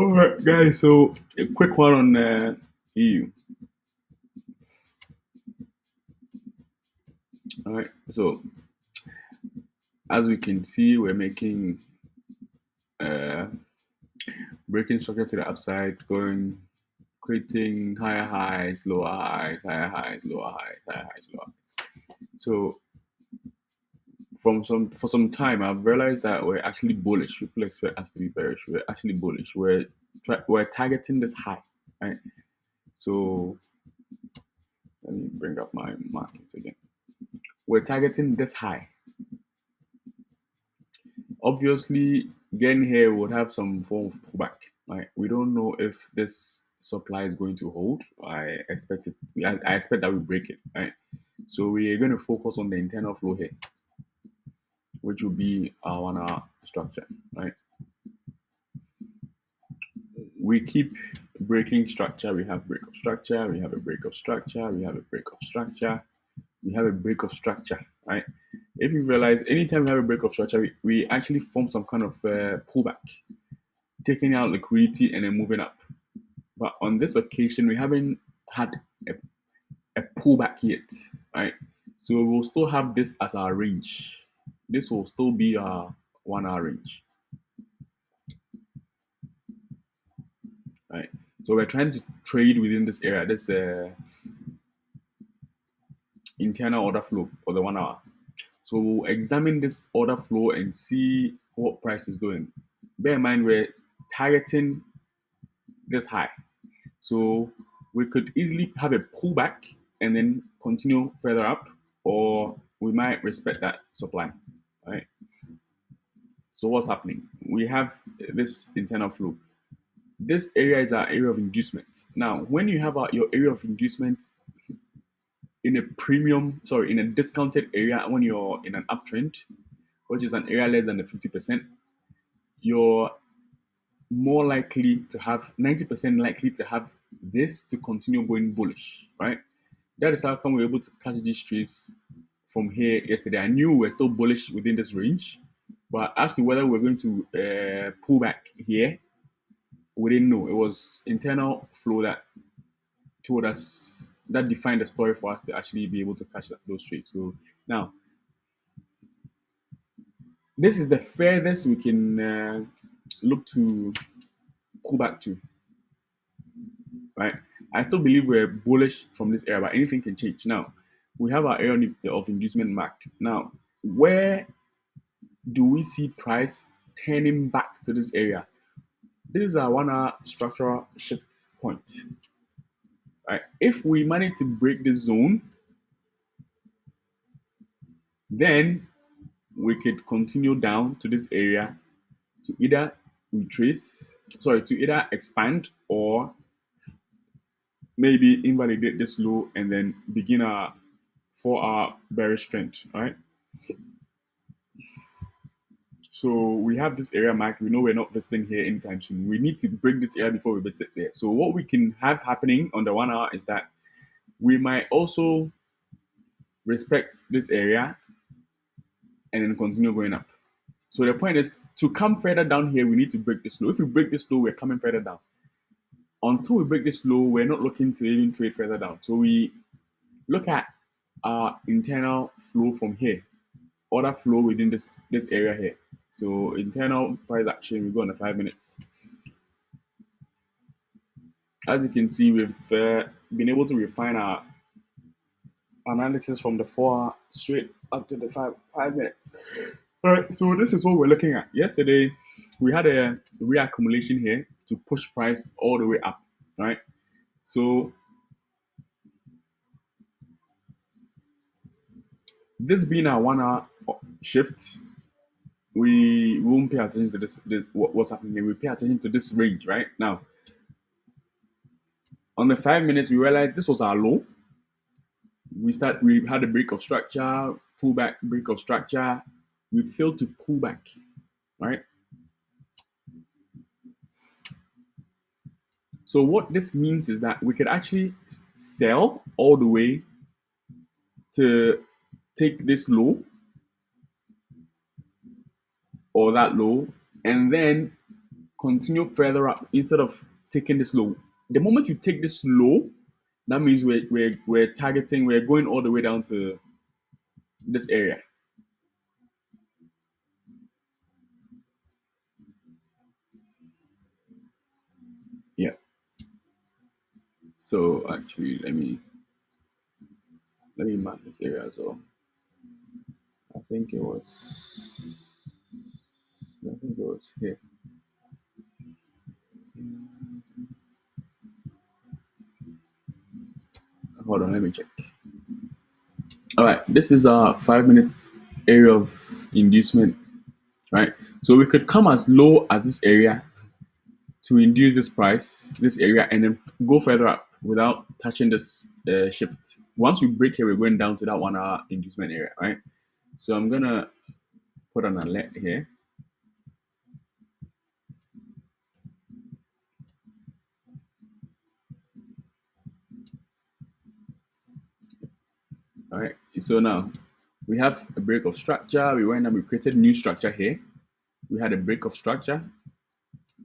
All right, guys. So a quick one on EU. All right. So as we can see, we're making uh, breaking structure to the upside, going creating higher highs, lower highs, higher highs, lower highs, higher highs, lower highs. So for some time, I've realized that we're actually bullish. People expect us to be bearish. We're actually bullish. We're targeting this high, right? So let me bring up my markets again. We're targeting this high. Obviously, getting here would have some form of pullback. Right? We don't know if this supply is going to hold. I expect it. I expect that we break it. Right? So we are going to focus on the internal flow here, which will be our 1 hour structure. Right? We keep breaking structure. We have break of structure. We have a break of structure. We have a break of structure. We have a break of structure. Right? If you realize, anytime we have a break of structure, we actually form some kind of pullback, taking out liquidity and then moving up. But on this occasion, we haven't had a pullback yet, right? So we'll still have this as our range. This will still be our 1 hour range, right? So we're trying to trade within this area, this internal order flow for the 1 hour. So we'll examine this order flow and see what price is doing. Bear in mind, we're targeting this high. So we could easily have a pullback and then continue further up, or we might respect that supply, right? So what's happening? We have this internal flow. This area is our area of inducement. Now, when you have your area of inducement in in a discounted area, when you're in an uptrend, which is an area less than the 50%, you're more likely to have 90% likely to have this to continue going bullish, right? That is how come we were able to catch these trades from here yesterday. I knew we were still bullish within this range, but as to whether we're going to pull back here, we didn't know. It was internal flow that told us, that defined the story for us to actually be able to catch those trades. So now, this is the furthest we can look to pull back to, right? I still believe we're bullish from this area, but anything can change. Now, we have our area of inducement marked. Now, where do we see price turning back to this area? This is our 1 hour structural shift point. Right? If we manage to break this zone, then we could continue down to this area to either to either expand or maybe invalidate this low and then begin our 4 hour bearish trend, right? So we have this area mark. We know we're not visiting here anytime soon. We need to break this area before we visit there. So what we can have happening on the 1 hour is that we might also respect this area and then continue going up. So the point is, to come further down here, we need to break this low. If we break this low, we're coming further down. Until we break this low, we're not looking to even trade further down. So we look at our internal flow from here, order flow within this area here. So internal price action, we go on the 5 minutes. As you can see, we've been able to refine our analysis from the 4 hour straight up to the 5 minutes. All right, so this is what we're looking at. Yesterday, we had a reaccumulation here to push price all the way up, right? So this being our 1 hour shift, we won't pay attention to this what's happening here. We pay attention to this range right now. On the 5 minutes, we realized this was our low. We had a break of structure, pullback, break of structure. We failed to pull back, right? So what this means is that we could actually sell all the way to take this low or that low, and then continue further up instead of taking this low. The moment you take this low, that means we're targeting, we're going all the way down to this area. Yeah. So actually, let me mark this area as well. I think it was here. Hold on, let me check. All right, this is our 5 minutes area of inducement, right? So we could come as low as this area to induce this price, this area, and then go further up without touching this shift. Once we break here, we're going down to that 1 hour inducement area, right? So I'm gonna put an alert here. All right, so now we have a break of structure. We went and we created new structure here. We had a break of structure.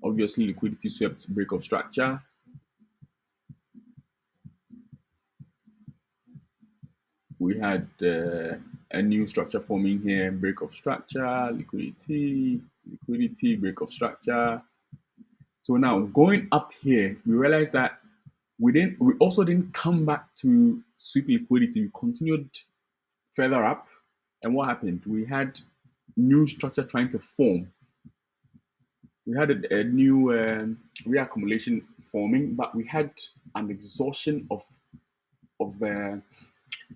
Obviously, liquidity swept break of structure. We had a new structure forming here, break of structure, liquidity, break of structure. So now going up here, we realized that we also didn't come back to sweep liquidity. We continued further up. And what happened? We had new structure trying to form. We had a new reaccumulation forming, but we had an exhaustion of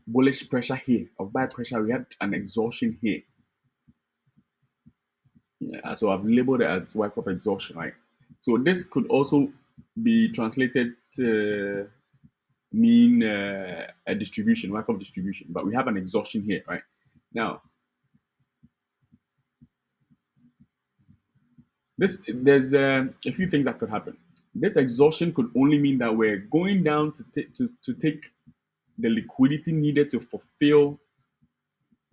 bullish pressure here, of buy pressure. We had an exhaustion here. Yeah, so I've labeled it as wipe up exhaustion, right? So this could also be translated to mean a distribution, wipe up distribution, but we have an exhaustion here, right? Now, there's a few things that could happen. This exhaustion could only mean that we're going down to take the liquidity needed to fulfill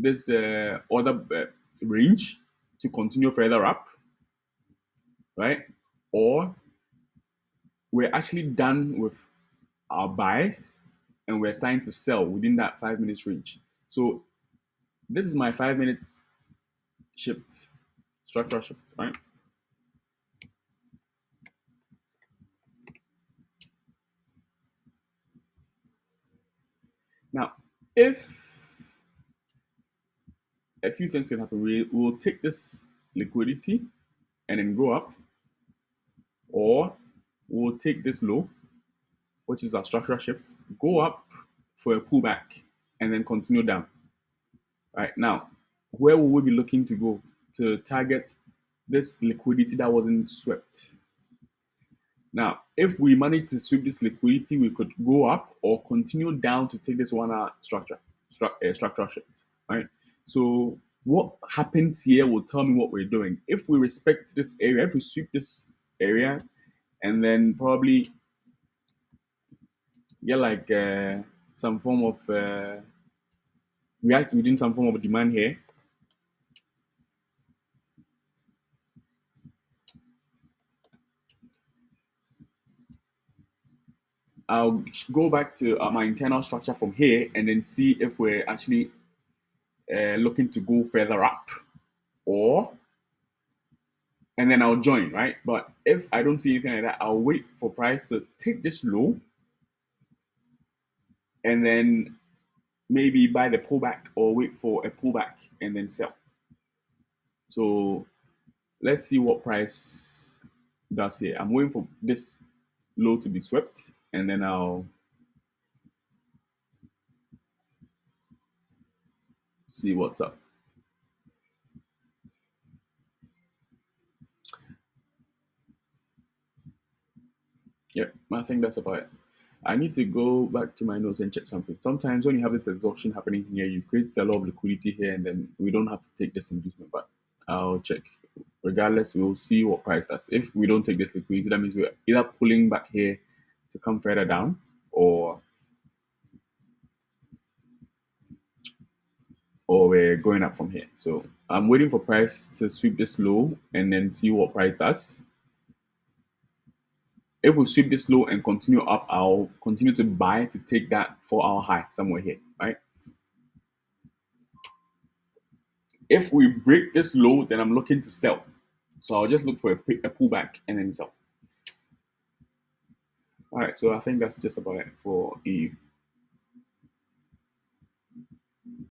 this other range to continue further up, right? Or we're actually done with our buys and we're starting to sell within that 5 minutes range. So this is my 5 minutes shift, structural shift, right? Now, if a few things can happen, we'll take this liquidity and then go up, or we'll take this low, which is our structural shift, go up for a pullback, and then continue down. Right now, where will we be looking to go to target this liquidity that wasn't swept? Now, if we manage to sweep this liquidity, we could go up or continue down to take this 1 hour structural shift, right? So what happens here will tell me what we're doing. If we respect this area, if we sweep this area, and then probably get like some form of react within some form of demand here, I'll go back to my internal structure from here and then see if we're actually looking to go further up, or and then I'll join, right? But if I don't see anything like that, I'll wait for price to take this low and then maybe buy the pullback or wait for a pullback and then sell. So let's see what price does here. I'm waiting for this low to be swept and then I'll see what's up. Yep, I think that's about it. I need to go back to my notes and check something. Sometimes when you have this exhaustion happening here, you create a lot of liquidity here, and then we don't have to take this inducement. But I'll check. Regardless, we'll see what price does. If we don't take this liquidity, that means we're either pulling back here to come further down, or we're going up from here. So I'm waiting for price to sweep this low and then see what price does. If we sweep this low and continue up, I'll continue to buy to take that 4-hour high somewhere here, right? If we break this low, then I'm looking to sell. So I'll just look for a pullback and then sell. All right, so I think that's just about it for EU.